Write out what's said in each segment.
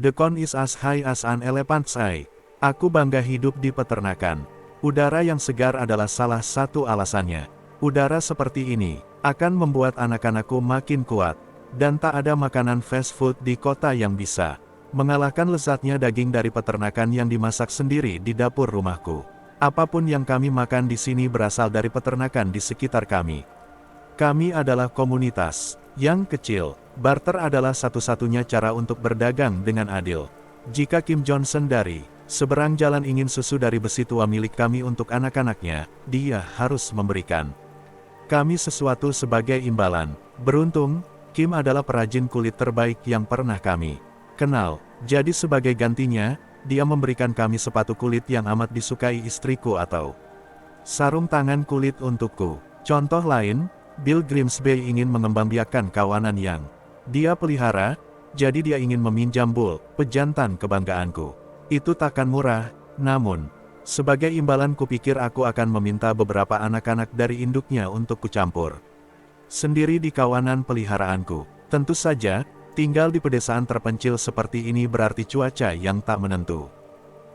The con is as high as an elephant's eye. Aku bangga hidup di peternakan. Udara yang segar adalah salah satu alasannya. Udara seperti ini akan membuat anak-anakku makin kuat. Dan tak ada makanan fast food di kota yang bisa mengalahkan lezatnya daging dari peternakan yang dimasak sendiri di dapur rumahku. Apapun yang kami makan di sini berasal dari peternakan di sekitar kami. Kami adalah komunitas yang kecil. Barter adalah satu-satunya cara untuk berdagang dengan adil. Jika Kim Johnson dari seberang jalan ingin susu dari besi tua milik kami untuk anak-anaknya, dia harus memberikan kami sesuatu sebagai imbalan. Beruntung, Kim adalah perajin kulit terbaik yang pernah kami kenal. Jadi sebagai gantinya, dia memberikan kami sepatu kulit yang amat disukai istriku atau sarung tangan kulit untukku. Contoh lain, Bill Grimsby ingin mengembangbiakan kawanan yang dia pelihara, jadi dia ingin meminjam Bull, pejantan kebanggaanku. Itu takkan murah, namun sebagai imbalan kupikir aku akan meminta beberapa anak-anak dari induknya untuk kucampur sendiri di kawanan peliharaanku. Tentu saja, tinggal di pedesaan terpencil seperti ini berarti cuaca yang tak menentu.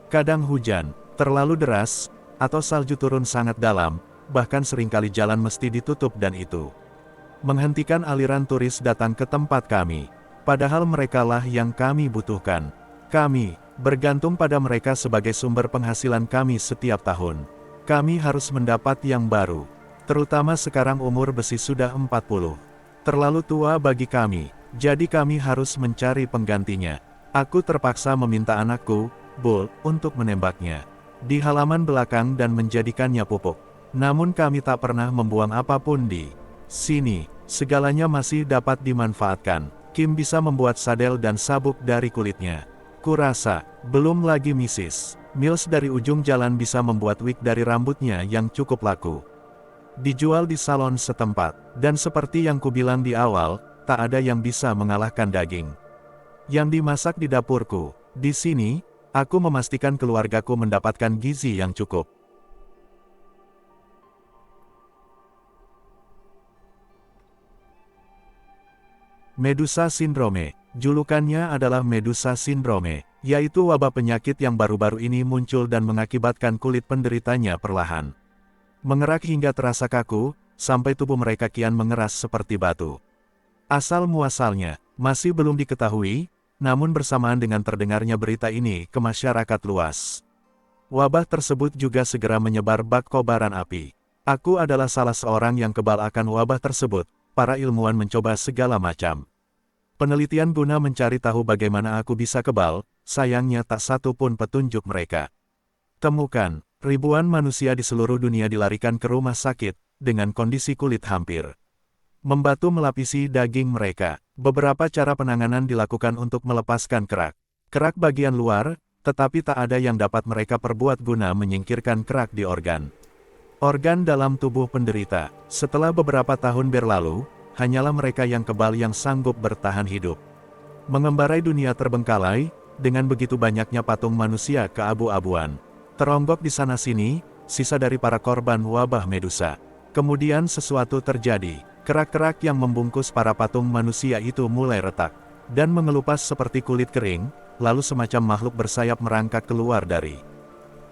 Kadang hujan terlalu deras, atau salju turun sangat dalam, bahkan seringkali jalan mesti ditutup dan itu menghentikan aliran turis datang ke tempat kami. Padahal merekalah yang kami butuhkan. Kami bergantung pada mereka sebagai sumber penghasilan kami setiap tahun. Kami harus mendapat yang baru. Terutama sekarang umur besi sudah 40. Terlalu tua bagi kami, jadi kami harus mencari penggantinya. Aku terpaksa meminta anakku, Bull, untuk menembaknya di halaman belakang dan menjadikannya pupuk. Namun kami tak pernah membuang apapun di sini. Segalanya masih dapat dimanfaatkan. Kim bisa membuat sadel dan sabuk dari kulitnya. Kurasa, belum lagi Mrs. Mills dari ujung jalan bisa membuat wig dari rambutnya yang cukup laku dijual di salon setempat. Dan seperti yang kubilang di awal, tak ada yang bisa mengalahkan daging yang dimasak di dapurku. Di sini, aku memastikan keluargaku mendapatkan gizi yang cukup. Medusa Syndrome. Julukannya adalah Medusa Syndrome, yaitu wabah penyakit yang baru-baru ini muncul dan mengakibatkan kulit penderitanya perlahan mengerak hingga terasa kaku, sampai tubuh mereka kian mengeras seperti batu. Asal-muasalnya masih belum diketahui, namun bersamaan dengan terdengarnya berita ini ke masyarakat luas, wabah tersebut juga segera menyebar bak kobaran api. Aku adalah salah seorang yang kebal akan wabah tersebut. Para ilmuwan mencoba segala macam penelitian guna mencari tahu bagaimana aku bisa kebal, sayangnya tak satu pun petunjuk mereka temukan. Ribuan manusia di seluruh dunia dilarikan ke rumah sakit, dengan kondisi kulit hampir membatu melapisi daging mereka. Beberapa cara penanganan dilakukan untuk melepaskan kerak bagian luar, tetapi tak ada yang dapat mereka perbuat guna menyingkirkan kerak di organ dalam tubuh penderita. Setelah beberapa tahun berlalu, hanyalah mereka yang kebal yang sanggup bertahan hidup mengembarai dunia terbengkalai, dengan begitu banyaknya patung manusia keabu-abuan teronggok di sana-sini, sisa dari para korban wabah Medusa. Kemudian sesuatu terjadi. Kerak-kerak yang membungkus para patung manusia itu mulai retak dan mengelupas seperti kulit kering, lalu semacam makhluk bersayap merangkak keluar dari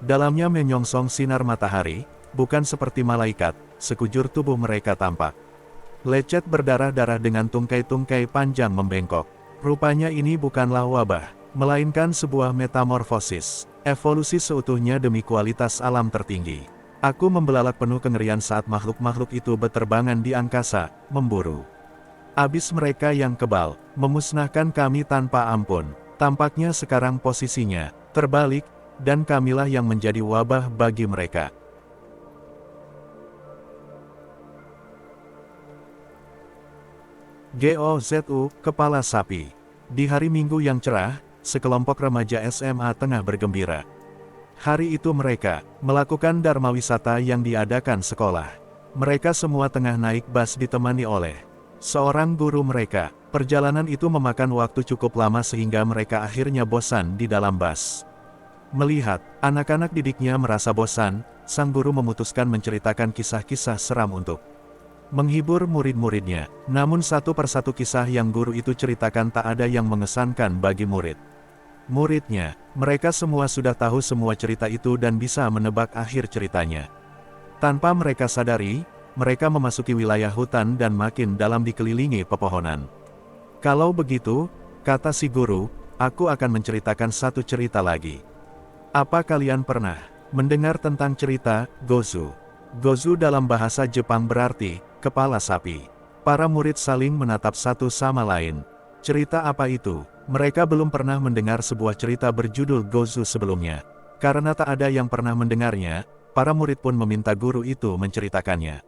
dalamnya menyongsong sinar matahari. Bukan seperti malaikat, sekujur tubuh mereka tampak lecet berdarah-darah dengan tungkai-tungkai panjang membengkok. Rupanya ini bukanlah wabah, melainkan sebuah metamorfosis. Evolusi seutuhnya demi kualitas alam tertinggi. Aku membelalak penuh kengerian saat makhluk-makhluk itu beterbangan di angkasa, memburu abis mereka yang kebal, memusnahkan kami tanpa ampun. Tampaknya sekarang posisinya terbalik, dan kamilah yang menjadi wabah bagi mereka. GOZU, Kepala Sapi. Di hari Minggu yang cerah, sekelompok remaja SMA tengah bergembira. Hari itu mereka melakukan dharma wisata yang diadakan sekolah. Mereka semua tengah naik bus ditemani oleh seorang guru mereka. Perjalanan itu memakan waktu cukup lama sehingga mereka akhirnya bosan di dalam bus. Melihat anak-anak didiknya merasa bosan, sang guru memutuskan menceritakan kisah-kisah seram untuk menghibur murid-muridnya. Namun satu persatu kisah yang guru itu ceritakan tak ada yang mengesankan bagi murid Muridnya, mereka semua sudah tahu semua cerita itu dan bisa menebak akhir ceritanya. Tanpa mereka sadari, mereka memasuki wilayah hutan dan makin dalam dikelilingi pepohonan. Kalau begitu, kata si guru, aku akan menceritakan satu cerita lagi. Apa kalian pernah mendengar tentang cerita Gozu? Gozu dalam bahasa Jepang berarti kepala sapi. Para murid saling menatap satu sama lain. Cerita apa itu? Mereka belum pernah mendengar sebuah cerita berjudul Gozu sebelumnya. Karena tak ada yang pernah mendengarnya, para murid pun meminta guru itu menceritakannya.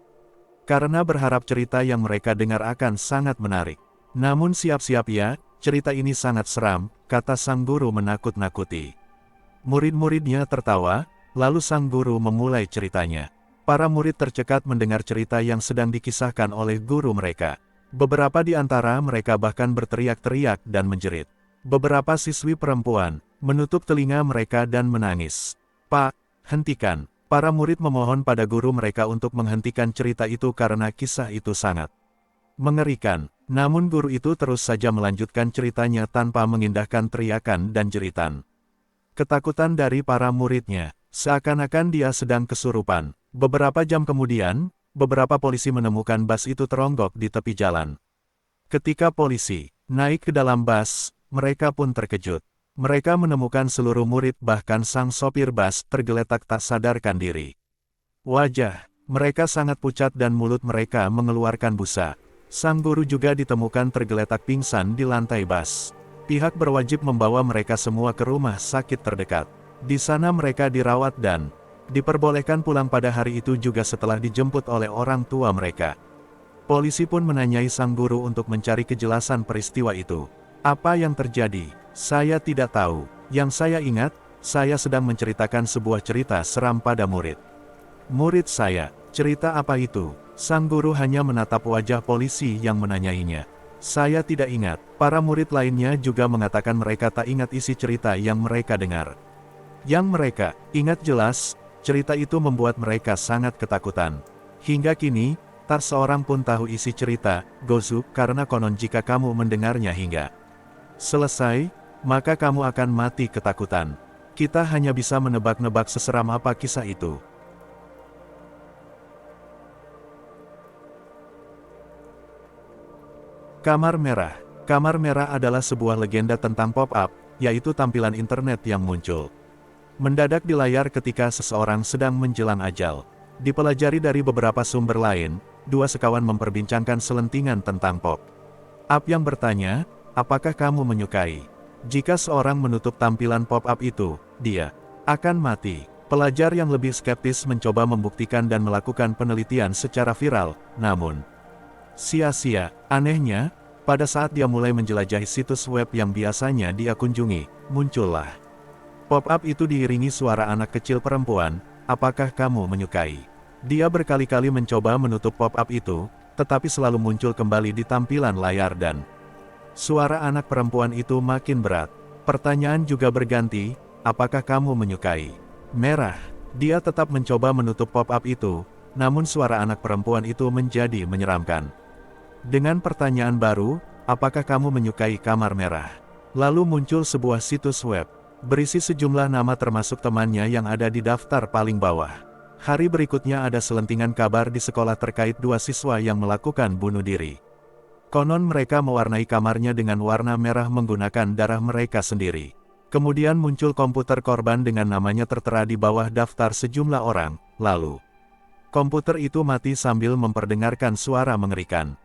Karena berharap cerita yang mereka dengar akan sangat menarik. Namun siap-siap ya, cerita ini sangat seram, kata sang guru menakut-nakuti. Murid-muridnya tertawa, lalu sang guru memulai ceritanya. Para murid tercekat mendengar cerita yang sedang dikisahkan oleh guru mereka. Beberapa di antara mereka bahkan berteriak-teriak dan menjerit. Beberapa siswi perempuan menutup telinga mereka dan menangis. Pak, hentikan. Para murid memohon pada guru mereka untuk menghentikan cerita itu karena kisah itu sangat mengerikan. Namun guru itu terus saja melanjutkan ceritanya tanpa mengindahkan teriakan dan jeritan. Ketakutan dari para muridnya, seakan-akan dia sedang kesurupan. Beberapa jam kemudian, beberapa polisi menemukan bus itu teronggok di tepi jalan. Ketika polisi naik ke dalam bus, mereka pun terkejut. Mereka menemukan seluruh murid bahkan sang sopir bus tergeletak tak sadarkan diri. Wajah mereka sangat pucat dan mulut mereka mengeluarkan busa. Sang guru juga ditemukan tergeletak pingsan di lantai bus. Pihak berwajib membawa mereka semua ke rumah sakit terdekat. Di sana mereka dirawat dan diperbolehkan pulang pada hari itu juga setelah dijemput oleh orang tua mereka. Polisi pun menanyai sang guru untuk mencari kejelasan peristiwa itu. Apa yang terjadi? Saya tidak tahu. Yang saya ingat, saya sedang menceritakan sebuah cerita seram pada murid. Murid saya, cerita apa itu? Sang guru hanya menatap wajah polisi yang menanyainya. Saya tidak ingat. Para murid lainnya juga mengatakan mereka tak ingat isi cerita yang mereka dengar. Yang mereka ingat jelas, cerita itu membuat mereka sangat ketakutan. Hingga kini, tak seorang pun tahu isi cerita Gozu, karena konon jika kamu mendengarnya hingga selesai, maka kamu akan mati ketakutan. Kita hanya bisa menebak-nebak seseram apa kisah itu. Kamar Merah. Kamar Merah adalah sebuah legenda tentang pop-up, yaitu tampilan internet yang muncul mendadak di layar ketika seseorang sedang menjelang ajal. Dipelajari dari beberapa sumber lain, dua sekawan memperbincangkan selentingan tentang pop-up yang bertanya, apakah kamu menyukai? Jika seorang menutup tampilan pop-up itu, dia akan mati. Pelajar yang lebih skeptis mencoba membuktikan dan melakukan penelitian secara viral, namun sia-sia. Anehnya, pada saat dia mulai menjelajahi situs web yang biasanya dia kunjungi, muncullah pop-up itu diiringi suara anak kecil perempuan, apakah kamu menyukai? Dia berkali-kali mencoba menutup pop-up itu, tetapi selalu muncul kembali di tampilan layar dan suara anak perempuan itu makin berat. Pertanyaan juga berganti, apakah kamu menyukai? Merah. Dia tetap mencoba menutup pop-up itu, namun suara anak perempuan itu menjadi menyeramkan. Dengan pertanyaan baru, apakah kamu menyukai Kamar Merah? Lalu muncul sebuah situs web berisi sejumlah nama termasuk temannya yang ada di daftar paling bawah. Hari berikutnya ada selentingan kabar di sekolah terkait dua siswa yang melakukan bunuh diri. Konon mereka mewarnai kamarnya dengan warna merah menggunakan darah mereka sendiri. Kemudian muncul komputer korban dengan namanya tertera di bawah daftar sejumlah orang, lalu komputer itu mati sambil memperdengarkan suara mengerikan.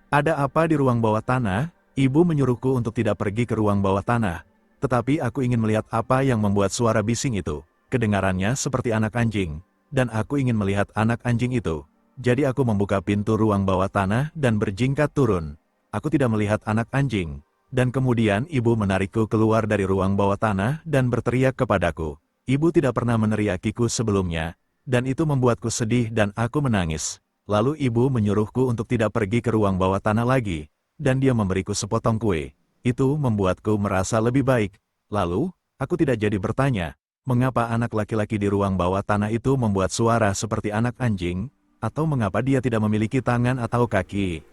Ada apa di ruang bawah tanah? Ibu menyuruhku untuk tidak pergi ke ruang bawah tanah. Tetapi aku ingin melihat apa yang membuat suara bising itu. Kedengarannya seperti anak anjing. Dan aku ingin melihat anak anjing itu. Jadi aku membuka pintu ruang bawah tanah dan berjingkat turun. Aku tidak melihat anak anjing. Dan kemudian ibu menarikku keluar dari ruang bawah tanah dan berteriak kepadaku. Ibu tidak pernah meneriakiku sebelumnya. Dan itu membuatku sedih dan aku menangis. Lalu ibu menyuruhku untuk tidak pergi ke ruang bawah tanah lagi, dan dia memberiku sepotong kue. Itu membuatku merasa lebih baik. Lalu, aku tidak jadi bertanya, mengapa anak laki-laki di ruang bawah tanah itu membuat suara seperti anak anjing, atau mengapa dia tidak memiliki tangan atau kaki.